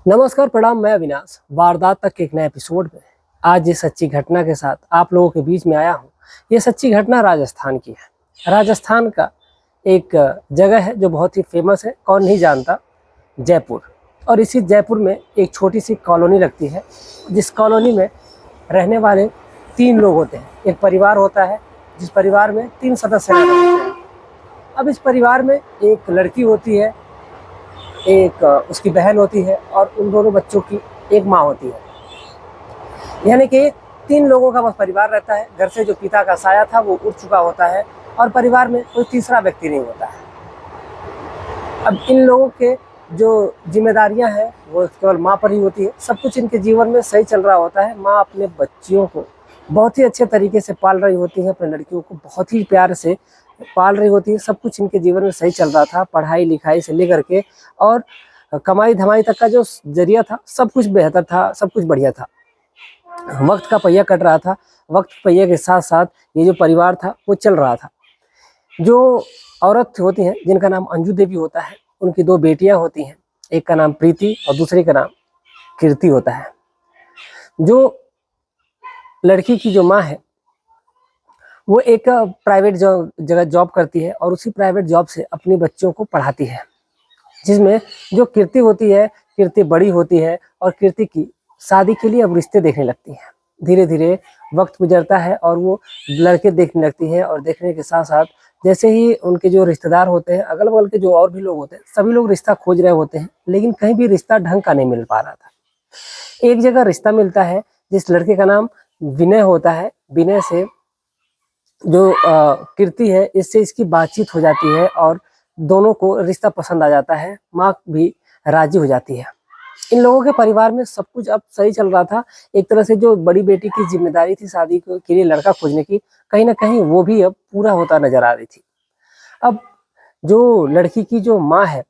नमस्कार, प्रणाम। मैं अविनाश वारदात तक के एक नए एपिसोड में आज ये सच्ची घटना के साथ आप लोगों के बीच में आया हूँ। ये सच्ची घटना राजस्थान की है। राजस्थान का एक जगह है जो बहुत ही फेमस है, कौन नहीं जानता, जयपुर। और इसी जयपुर में एक छोटी सी कॉलोनी लगती है, जिस कॉलोनी में रहने वाले 3 लोग होते हैं। एक परिवार होता है जिस परिवार में 3 सदस्य रहते हैं। अब इस परिवार में एक लड़की होती है, एक उसकी बहन होती है और उन दोनों बच्चों की एक माँ होती है। यानी कि 3 लोगों का बस परिवार रहता है। घर से जो पिता का साया था वो उठ चुका होता है और परिवार में कोई तीसरा व्यक्ति नहीं होता है। अब इन लोगों के जो जिम्मेदारियां हैं वो केवल माँ पर ही होती है। सब कुछ इनके जीवन में सही चल रहा होता है। माँ अपने बच्चियों को बहुत ही अच्छे तरीके से पाल रही होती है, अपने लड़कियों को बहुत ही प्यार से पाल रही होती है। सब कुछ इनके जीवन में सही चल रहा था, पढ़ाई लिखाई से लेकर के और कमाई धमाई तक का जो जरिया था सब कुछ बेहतर था, सब कुछ बढ़िया था। वक्त का पहिया कट रहा था। वक्त पहिए के साथ साथ ये जो परिवार था वो चल रहा था। जो औरत होती हैं जिनका नाम अंजू देवी होता है, उनकी 2 बेटियां होती हैं। एक का नाम प्रीति और दूसरे का नाम कीर्ति होता है। जो लड़की की जो माँ है वो एक प्राइवेट जगह जॉब करती है और उसी प्राइवेट जॉब से अपनी बच्चों को पढ़ाती है। जिसमें जो कीर्ति होती है, कीर्ति बड़ी होती है और कीर्ति की शादी के लिए अब रिश्ते देखने लगती है। धीरे धीरे वक्त गुजरता है और वो लड़के देखने लगती है और देखने के साथ साथ जैसे ही उनके जो रिश्तेदार होते हैं, अगल बगल के जो और भी लोग होते हैं, सभी लोग रिश्ता खोज रहे होते हैं, लेकिन कहीं भी रिश्ता ढंग का नहीं मिल पा रहा था। एक जगह रिश्ता मिलता है जिस लड़के का नाम विनय होता है। विनय से जो कीर्ति है, इससे इसकी बातचीत हो जाती है और दोनों को रिश्ता पसंद आ जाता है। माँ भी राजी हो जाती है। इन लोगों के परिवार में सब कुछ अब सही चल रहा था। एक तरह से जो बड़ी बेटी की जिम्मेदारी थी शादी के लिए लड़का खोजने की, कहीं ना कहीं वो भी अब पूरा होता नजर आ रही थी। अब जो लड़की की जो माँ है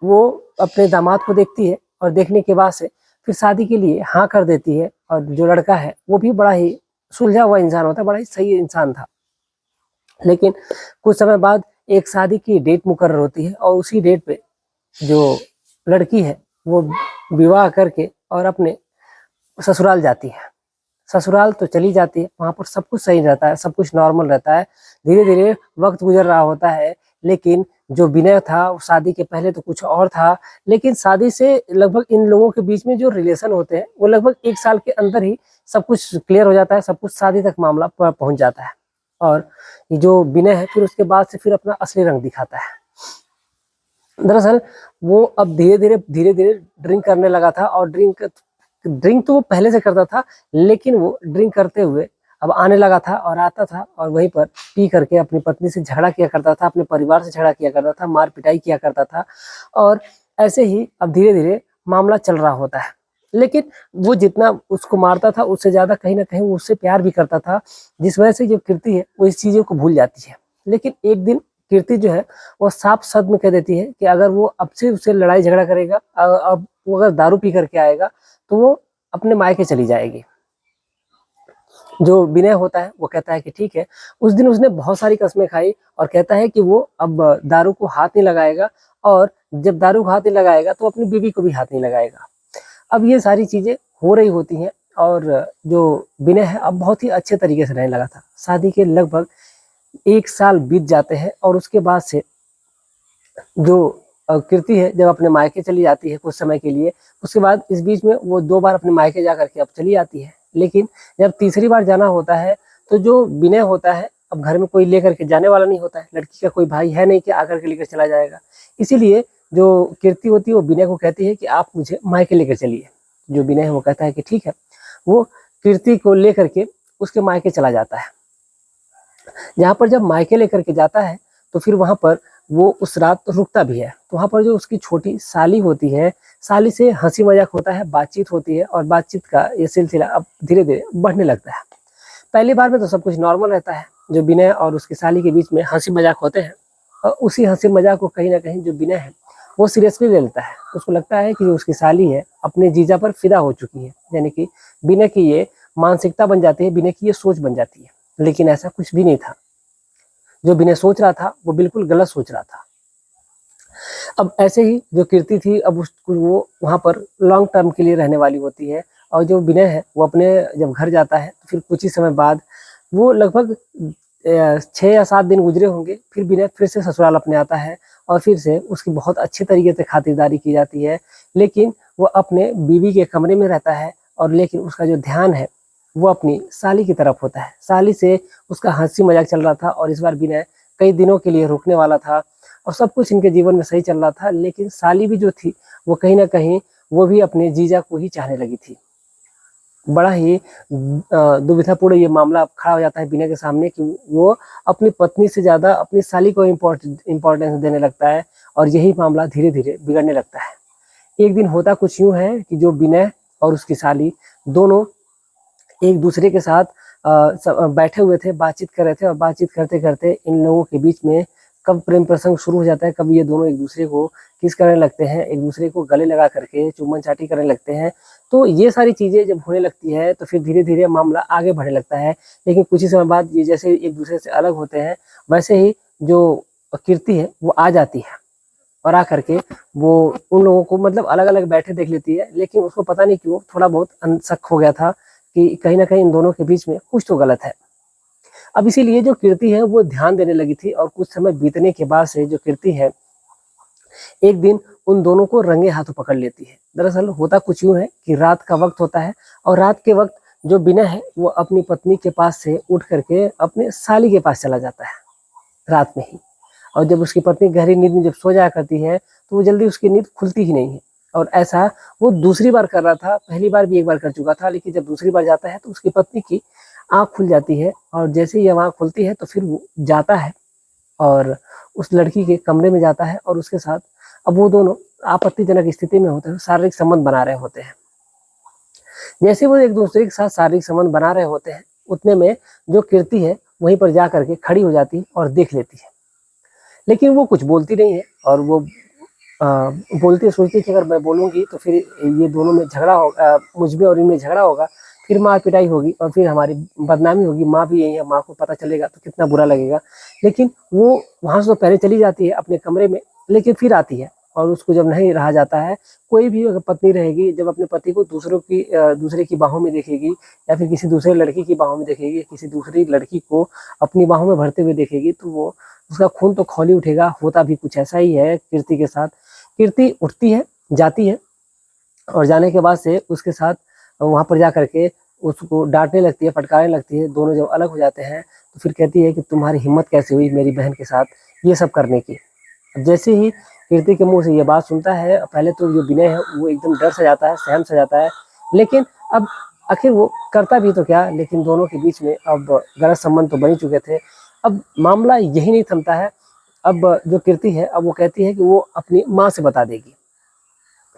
वो अपने दामाद को देखती है और देखने के बाद से फिर शादी के लिए हाँ कर देती है। और जो लड़का है वो भी बड़ा ही सुलझा हुआ इंसान होता है, बड़ा ही सही इंसान था। लेकिन कुछ समय बाद एक शादी की डेट मुकर्रर होती है और उसी डेट पे जो लड़की है वो विवाह करके और अपने ससुराल जाती है। ससुराल तो चली जाती है, वहाँ पर सब कुछ सही रहता है, सब कुछ नॉर्मल रहता है। धीरे धीरे वक्त गुजर रहा होता है, लेकिन जो विनय था वो शादी के पहले तो कुछ और था। लेकिन शादी से लगभग इन लोगों के बीच में जो रिलेशन होते हैं वो लगभग 1 साल के अंदर ही सब कुछ क्लियर हो जाता है, सब कुछ शादी तक मामला पहुंच जाता है। और ये जो विनय है फिर उसके बाद से फिर अपना असली रंग दिखाता है। दरअसल वो अब धीरे धीरे ड्रिंक करने लगा था और ड्रिंक तो वो पहले से करता था, लेकिन वो ड्रिंक करते हुए अब आने लगा था और आता था और वहीं पर पी करके अपनी पत्नी से झगड़ा किया करता था, अपने परिवार से झगड़ा किया करता था, मार पिटाई किया करता था। और ऐसे ही अब धीरे धीरे मामला चल रहा होता है। लेकिन वो जितना उसको मारता था उससे ज्यादा कहीं ना कहीं वो उससे प्यार भी करता था, जिस वजह से जो कीर्ति है वो इस चीजों को भूल जाती है। लेकिन एक दिन कीर्ति जो है वो साफ शब्द में कह देती है कि अगर वो अब से उससे लड़ाई झगड़ा करेगा, अब वो अगर दारू पी करके आएगा तो वो अपने मायके चली जाएगी। जो विनय होता है वो कहता है कि ठीक है। उस दिन उसने बहुत सारी कस्में खाई और कहता है कि वो अब दारू को हाथ नहीं लगाएगा और जब दारू को हाथ नहीं लगाएगा तो अपनी बीवी को भी हाथ नहीं लगाएगा। अब ये सारी चीजें हो रही होती हैं और जो विनय है अब बहुत ही अच्छे तरीके से रहने लगा था। शादी के लगभग 1 साल बीत जाते हैं और उसके बाद से जो कीर्ति है जब अपने मायके चली जाती है कुछ समय के लिए, उसके बाद इस बीच में वो 2 बार अपने मायके जा करके अब चली आती है। लेकिन जब तीसरी बार जाना होता है तो जो विनय होता है अब घर में कोई लेकर के जाने वाला नहीं होता है, लड़की का कोई भाई है नहीं कि आकर के लेकर चला जाएगा। इसीलिए जो कीर्ति होती है वो विनय को कहती है कि आप मुझे मायके लेकर चलिए। जो विनय है वो कहता है कि ठीक है। वो कीर्ति को लेकर के उसके मायके चला जाता है। जहाँ पर जब मायके लेकर के जाता है तो फिर वहां पर वो उस रात रुकता भी है। तो वहां पर जो उसकी छोटी साली होती है, साली से हंसी मजाक होता है, बातचीत होती है और बातचीत का ये सिलसिला अब धीरे धीरे बढ़ने लगता है। पहली बार में तो सब कुछ नॉर्मल रहता है, जो विनय और उसकी साली के बीच में हंसी मजाक होते हैं और उसी हंसी मजाक को कहीं ना कहीं जो विनय है वो सीरियसली ले लेता है। उसको लगता है कि जो उसकी साली है अपने जीजा पर फिदा हो चुकी है, यानी कि विनय की ये मानसिकता बन जाती है, विनय की ये सोच बन जाती है। लेकिन ऐसा कुछ भी नहीं था। जो विनय सोच रहा था वो बिल्कुल गलत सोच रहा था। अब ऐसे ही जो कीर्ति थी, अब उसको वो वहाँ पर लॉन्ग टर्म के लिए रहने वाली होती है, और जो विनय है वो अपने जब घर जाता है तो फिर कुछ ही समय बाद वो लगभग 6 या 7 दिन गुजरे होंगे, फिर विनय फिर से ससुराल अपने आता है और फिर से उसकी बहुत अच्छे तरीके से खातिरदारी की जाती है। लेकिन वो अपने बीवी के कमरे में रहता है, और लेकिन उसका जो ध्यान है वो अपनी साली की तरफ होता है। साली से उसका हँसी मज़ाक चल रहा था, और इस बार विनय कई दिनों के लिए रुकने वाला था और सब कुछ इनके जीवन में सही चल रहा था। लेकिन साली भी जो थी वो कहीं न कहीं वो भी अपने जीजा को ही चाहने लगी थी। बड़ा ही दुविधापूर्ण ये मामला खड़ा हो जाता है विनय के सामने कि वो अपनी पत्नी से ज़्यादा अपनी साली को इम्पोर्टेंस देने लगता है, और यही मामला धीरे-धीरे बिगड़ने लगता है। एक दिन होता कुछ यूँ है कि जो विनय और उसकी साली दोनों एक दूसरे के साथ बैठे हुए थे, बातचीत कर रहे थे, और बातचीत करते-करते इन लोगों के बीच में कब प्रेम प्रसंग शुरू हो जाता है, कब ये दोनों एक दूसरे को किस करने लगते हैं, एक दूसरे को गले लगा करके चुम्बन-चाटी करने लगते हैं। तो ये सारी चीज़ें जब होने लगती है तो फिर धीरे-धीरे मामला आगे बढ़ने लगता है। लेकिन कुछ ही समय बाद ये जैसे एक दूसरे से अलग होते हैं, वैसे ही जो कीर्ति है वो आ जाती है, और आकर के वो उन लोगों को मतलब अलग-अलग बैठे देख लेती है। लेकिन उसको पता नहीं क्यों थोड़ा बहुत शक हो गया था कि कहीं न कहीं इन दोनों के बीच में कुछ तो गलत है। अब इसीलिए जो कीर्ति है वो ध्यान देने लगी थी, और कुछ समय बीतने के बाद से जो कीर्ति है, एक दिन उन दोनों को रंगे हाथों पकड़ लेती है। दरअसल होता कुछ यूँ है कि रात का वक़्त होता है, और रात के वक़्त जो विनय है वो अपनी पत्नी के पास से उठ कर के अपने साली के पास चला जाता है, रात में ही। और जब उसकी पत्नी गहरी नींद में जब सो जाया करती है, तो वो जल्दी उसकी नींद खुलती ही नहीं है। और ऐसा वो दूसरी बार कर रहा था, पहली बार भी एक बार कर चुका था, लेकिन जब दूसरी बार जाता है तो उसकी पत्नी की आँख खुल जाती है, और जैसे ही जब आँख खुलती है तो फिर वो जाता है और उस लड़की के कमरे में जाता है, और उसके साथ अब वो दोनों आपत्तिजनक स्थिति में होते हैं, शारीरिक संबंध बना रहे होते हैं। जैसे वो एक दूसरे के साथ शारीरिक संबंध बना रहे होते हैं, उतने में जो कीर्ति है वहीं पर जा करके खड़ी हो जाती है और देख लेती है। लेकिन वो कुछ बोलती नहीं है, और वो अ, बोलती है, सोचती है कि अगर मैं बोलूँगी तो फिर ये दोनों में झगड़ा होगा, मुझ में और इनमें झगड़ा होगा, फिर मार-पिटाई होगी और फिर हमारी बदनामी होगी, माँ भी यही है, माँ को पता चलेगा तो कितना बुरा लगेगा। लेकिन वो वहाँ से तो पहले चली जाती है अपने कमरे में, लेकिन फिर आती है, और उसको जब नहीं रहा जाता है, कोई भी अगर पत्नी रहेगी, जब अपने पति को दूसरे की बाहों में देखेगी, या फिर किसी दूसरे लड़की की बाहों में देखेगी, किसी दूसरी लड़की को अपनी बाहों में भरते हुए देखेगी, तो वो उसका खून तो खौल ही उठेगा। होता भी कुछ ऐसा ही है कीर्ति के साथ। कीर्ति उठती है, जाती है, और जाने के बाद से उसके साथ वहाँ पर जा कर के उसको डाँटने लगती है, फटकारने लगती है। दोनों जब अलग हो जाते हैं, तो फिर कहती है कि तुम्हारी हिम्मत कैसे हुई मेरी बहन के साथ ये सब करने की। अब जैसे ही कीर्ति के मुँह से ये बात सुनता है, पहले तो जो विनय है वो एकदम डर सा जाता है, सहम सा जाता है। लेकिन अब आखिर वो करता भी तो क्या, लेकिन दोनों के बीच में अब गलत संबंध तो बन ही चुके थे। अब मामला यही नहीं थमता है। अब जो कीर्ति है, अब वो कहती है कि वो अपनी माँ से बता देगी।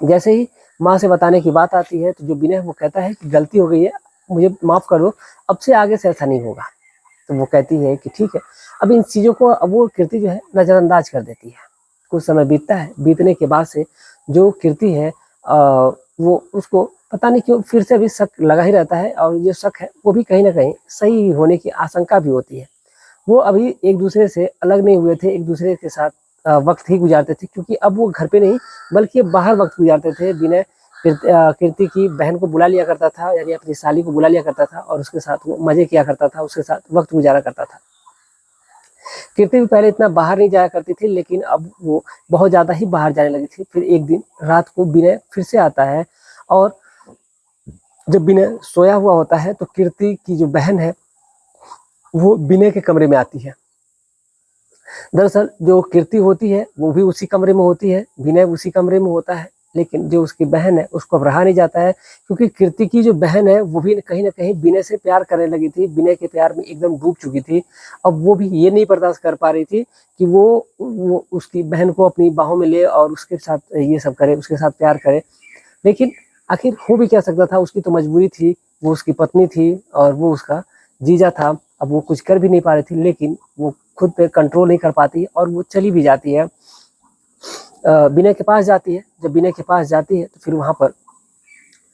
जैसे ही माँ से बताने की बात आती है, तो जो विनय है वो कहता है कि गलती हो गई है, मुझे माफ़ कर दो, अब से आगे से ऐसा नहीं होगा। तो वो कहती है कि ठीक है। अब इन चीज़ों को अब वो कीर्ति जो है नज़रअंदाज कर देती है। कुछ समय बीतता है, बीतने के बाद से जो कीर्ति है वो उसको पता नहीं क्यों फिर से अभी शक लगा ही रहता है, और ये शक है वो भी कहीं न कहीं सही होने की आशंका भी होती है। वो अभी एक-दूसरे से अलग नहीं हुए थे, एक-दूसरे के साथ वक़्त ही गुज़ारते थे, क्योंकि अब वो घर पे नहीं बल्कि बाहर वक़्त गुज़ारते थे। विनय कीर्ति की बहन को बुला लिया करता था, यानी अपनी साली को बुला लिया करता था, और उसके साथ वो मज़े किया करता था, उसके साथ वक़्त गुज़ारा करता था। कीर्ति भी पहले इतना बाहर नहीं जाया करती थी, लेकिन अब वो बहुत ज़्यादा ही बाहर जाने लगी थी। फिर एक दिन रात को विनय फिर से आता है, और जब विनय सोया हुआ होता है तो कीर्ति की जो बहन है वो विनय के कमरे में आती है। दरअसल जो कीर्ति होती है वो भी उसी कमरे में होती है, विनय उसी कमरे में होता है, लेकिन जो उसकी बहन है उसको अब रहा नहीं जाता है, क्योंकि कीर्ति की जो बहन है वो भी कहीं न कहीं विनय से प्यार करने लगी थी, विनय के प्यार में एकदम डूब चुकी थी। अब वो भी ये नहीं बर्दाश्त कर पा रही थी कि वो उसकी बहन को अपनी बाहों में ले और उसके साथ ये सब करे, उसके साथ प्यार करे। लेकिन आखिर हो भी क्या सकता था, उसकी तो मजबूरी थी, वो उसकी पत्नी थी और वो उसका जीजा था। अब वो कुछ कर भी नहीं पा रही थी, लेकिन वो खुद पे कंट्रोल नहीं कर पाती और वो चली भी जाती है। विनय के पास जाती है, जब विनय के पास जाती है तो फिर वहाँ पर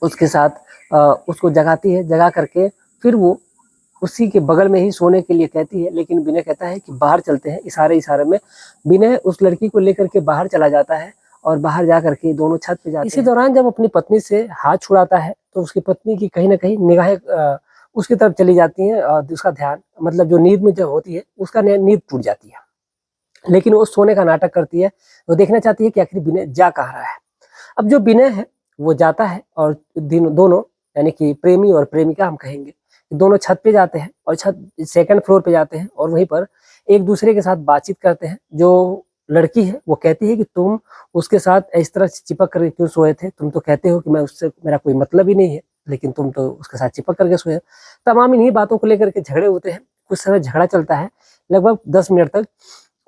उसके साथ उसको जगाती है, जगा करके फिर वो उसी के बगल में ही सोने के लिए कहती है, लेकिन विनय कहता है कि बाहर चलते हैं। इशारे इशारे में विनय उस लड़की को लेकर के बाहर चला जाता है और बाहर जा करके दोनों छत पे जाते हैं। इसी दौरान जब अपनी पत्नी से हाथ छुड़ाता है तो उसकी पत्नी की कहीं ना कहीं निगाहें उसकी तरफ चली जाती हैं और उसका ध्यान, मतलब जो नींद में जब होती है उसका नींद टूट जाती है। लेकिन वो सोने का नाटक करती है, वो देखना चाहती है कि आखिर विनय जा कहाँ रहा है। अब जो विनय है वो जाता है और दोनों यानी कि प्रेमी और प्रेमिका हम कहेंगे, दोनों छत पे जाते हैं और छत सेकंड फ्लोर पे जाते हैं और वहीं पर एक दूसरे के साथ बातचीत करते हैं। जो लड़की है वो कहती है कि तुम उसके साथ इस तरह चिपक कर क्यों सोए थे, तुम तो कहते हो कि मैं उससे मेरा कोई मतलब ही नहीं है, लेकिन तुम तो उसके साथ चिपक करके सोए। तमाम इन्हीं बातों को लेकर के झगड़े होते हैं। कुछ समय झगड़ा चलता है लगभग 10 मिनट तक।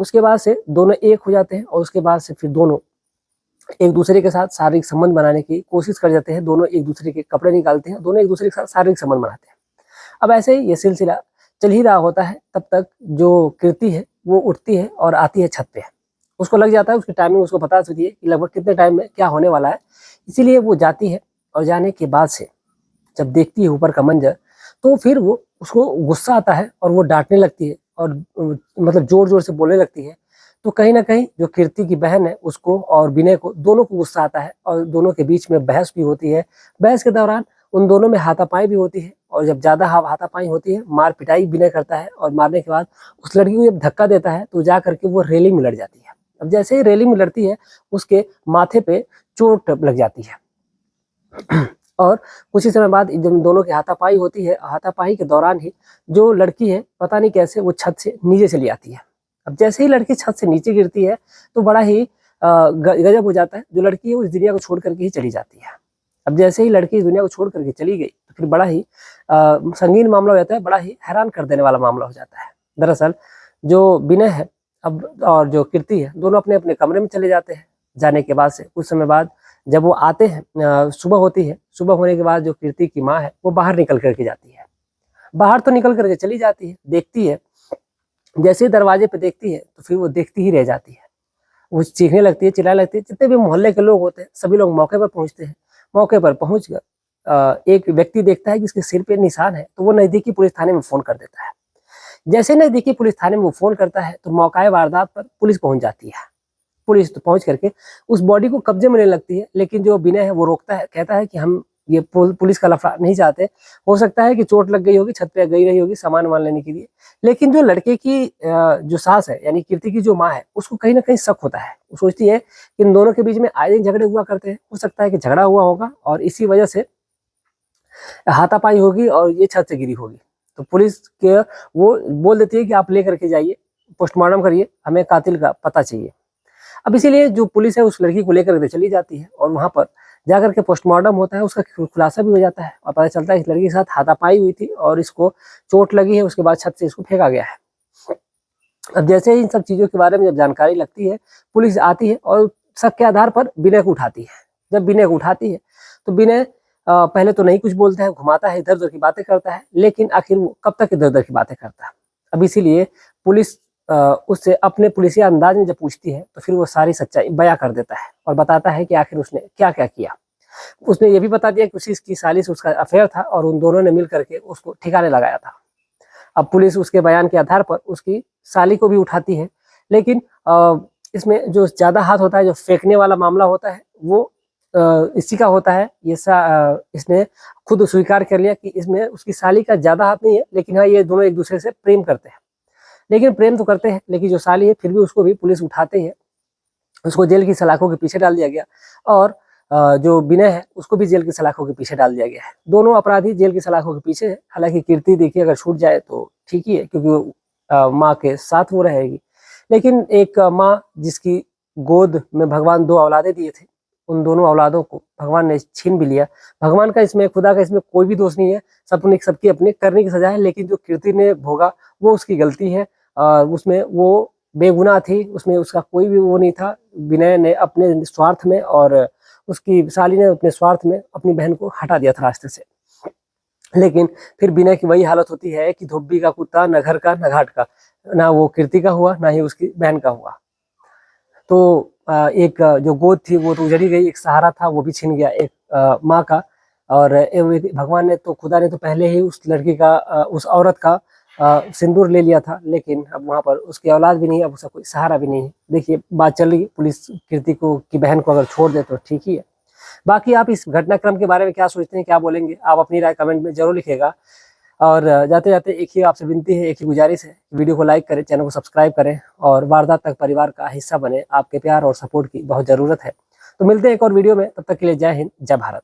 उसके बाद से दोनों एक हो जाते हैं और उसके बाद से फिर दोनों एक दूसरे के साथ शारीरिक संबंध बनाने की कोशिश कर जाते हैं। दोनों एक दूसरे के कपड़े निकालते हैं, दोनों एक दूसरे के साथ शारीरिक संबंध बनाते हैं। अब ऐसे ही ये सिलसिला चल ही रहा होता है। तब तक जो कृति है वो उठती है और आती है छत पे। उसको लग जाता है, उसकी टाइमिंग उसको पता चलती है कि लगभग कितने टाइम में क्या होने वाला है। इसीलिए वो जाती है और जाने के बाद से जब देखती है ऊपर का मंजर तो फिर वो उसको गुस्सा आता है और वो डांटने लगती है और मतलब जोर जोर से बोलने लगती है। तो कहीं ना कहीं जो कीर्ति की बहन है उसको और विनय को दोनों को गुस्सा आता है और दोनों के बीच में बहस भी होती है। बहस के दौरान उन दोनों में हाथापाई भी होती है और जब ज्यादा हाथापाई होती है मार पिटाई विनय करता है और मारने के बाद उस लड़की को जब धक्का देता है तो जा करके वो रेलिंग में लड़ जाती है। अब जैसे ही रेलिंग में लड़ती है उसके माथे पे चोट लग जाती है और कुछ ही समय बाद जब दोनों की हाथापाई होती है, हाथापाई के दौरान ही जो लड़की है पता नहीं कैसे वो छत से नीचे चली आती है। अब जैसे ही लड़की छत से नीचे गिरती है तो बड़ा ही गजब हो जाता है। जो लड़की है वो इस दुनिया को छोड़ करके ही चली जाती है। अब जैसे ही लड़की इस दुनिया को छोड़ करके चली गई तो फिर बड़ा ही संगीन मामला हो जाता है, बड़ा ही हैरान कर देने वाला मामला हो जाता है। दरअसल जो विनय है अब और जो कीर्ति है दोनों अपने अपने कमरे में चले जाते हैं। जाने के बाद से कुछ समय बाद जब वो आते हैं, सुबह होती है। सुबह होने के बाद जो कीर्ति की माँ है वो बाहर निकल करके जाती है। बाहर तो निकल करके चली जाती है, देखती है, जैसे ही दरवाजे पे देखती है तो फिर वो देखती ही रह जाती है। वो चीखने लगती है, चिल्लाने लगती है। जितने भी मोहल्ले के लोग होते हैं सभी लोग मौके पर पहुंचते हैं। मौके पर पहुंच कर एक व्यक्ति देखता है कि इसके सिर पे निशान है तो वो नजदीकी पुलिस थाने में फोन कर देता है। जैसे नजदीकी पुलिस थाने में वो फोन करता है तो मौका वारदात पर पुलिस पहुंच जाती है। पुलिस तो पहुंच करके उस बॉडी को कब्जे में लेने लगती है, लेकिन जो विनय है वो रोकता है, कहता है कि हम ये पुलिस का लफड़ा नहीं चाहते। हो सकता है कि चोट लग गई होगी, छत पे गई रही होगी सामान वामान लेने के लिए। लेकिन जो लड़के की जो सास है यानी कीर्ति की जो माँ है उसको कहीं ना कहीं शक होता है। वो सोचती है कि इन दोनों के बीच में आए दिन झगड़े हुआ करते हैं, हो सकता है कि झगड़ा हुआ होगा और इसी वजह से हाथापाई होगी और ये छत से गिरी होगी। तो पुलिस के वो बोल देती है कि आप लेकर के जाइए, पोस्टमार्टम करिए, हमें कातिल का पता चाहिए। अब इसीलिए जो पुलिस है उस लड़की को लेकर के चली जाती है और वहां पर जाकर के पोस्टमार्टम होता है। उसका खुलासा भी हो जाता है और पता चलता है इस लड़की के साथ हाथापाई हुई थी और इसको चोट लगी है, उसके बाद छत से इसको फेंका गया है। अब जैसे ही इन सब चीजों के बारे में जब जानकारी लगती है पुलिस आती है और शक के आधार पर विनय को उठाती है। जब विनय को उठाती है तो विनय पहले तो नहीं कुछ बोलता है, घुमाता है, इधर उधर की बातें करता है, लेकिन आखिर वो कब तक इधर उधर की बातें करता है। अब इसीलिए पुलिस उससे अपने पुलिसिया अंदाज में जब पूछती है तो फिर वो सारी सच्चाई बयां कर देता है और बताता है कि आखिर उसने क्या क्या किया। उसने ये भी बता दिया कि उसकी साली से उसका अफेयर था और उन दोनों ने मिल करके उसको ठिकाने लगाया था। अब पुलिस उसके बयान के आधार पर उसकी साली को भी उठाती है, लेकिन इसमें जो ज्यादा हाथ होता है, जो फेंकने वाला मामला होता है, वो इसी का होता है। ये इसने खुद स्वीकार कर लिया कि इसमें उसकी साली का ज्यादा हाथ नहीं है, लेकिन हाँ ये दोनों एक दूसरे से प्रेम करते हैं। लेकिन प्रेम तो करते हैं, लेकिन जो साली है फिर भी उसको भी पुलिस उठाते हैं। उसको जेल की सलाखों के पीछे डाल दिया गया और जो विनय है उसको भी जेल की सलाखों के पीछे डाल दिया गया है। दोनों अपराधी जेल की सलाखों के पीछे है। हालांकि कीर्ति देखिए अगर छूट जाए तो ठीक ही है, क्योंकि वो माँ के साथ वो रहेगी। लेकिन एक माँ जिसकी गोद में भगवान 2 औलादे दिए थे, उन दोनों औलादों को भगवान ने छीन भी लिया। भगवान का इसमें, खुदा का इसमें कोई भी दोष नहीं है। सबकी अपने करने की सजा है, लेकिन जो कीर्ति ने भोगा वो उसकी गलती है। उसमें वो बेगुनाह थी, उसमें उसका कोई भी वो नहीं था। विनय ने अपने स्वार्थ में और उसकी साली ने अपने स्वार्थ में अपनी बहन को हटा दिया था रास्ते से। लेकिन फिर विनय की वही हालत होती है कि धोबी का कुत्ता, न घर का न घाट का। ना वो कीर्ति का हुआ, ना ही उसकी बहन का हुआ। तो एक जो गोद थी वो तो उजड़ी गई, एक सहारा था वो भी छिन गया, एक माँ का और भगवान ने तो, खुदा ने तो पहले ही उस लड़की का, उस औरत का सिंदूर ले लिया था, लेकिन अब वहाँ पर उसकी औलाद भी नहीं है, अब उसका कोई सहारा भी नहीं है। देखिए बात चल रही, पुलिस कीर्ति को की बहन को अगर छोड़ दे तो ठीक ही है। बाकी आप इस घटनाक्रम के बारे में क्या सोचते हैं, क्या बोलेंगे, आप अपनी राय कमेंट में जरूर लिखिएगा। और जाते जाते एक ही आपसे विनती है, एक ही गुजारिश है, वीडियो को लाइक करें, चैनल को सब्सक्राइब करें और वारदात तक परिवार का हिस्सा बने। आपके प्यार और सपोर्ट की बहुत ज़रूरत है। तो मिलते हैं एक और वीडियो में, तब तक के लिए जय हिंद, जय भारत।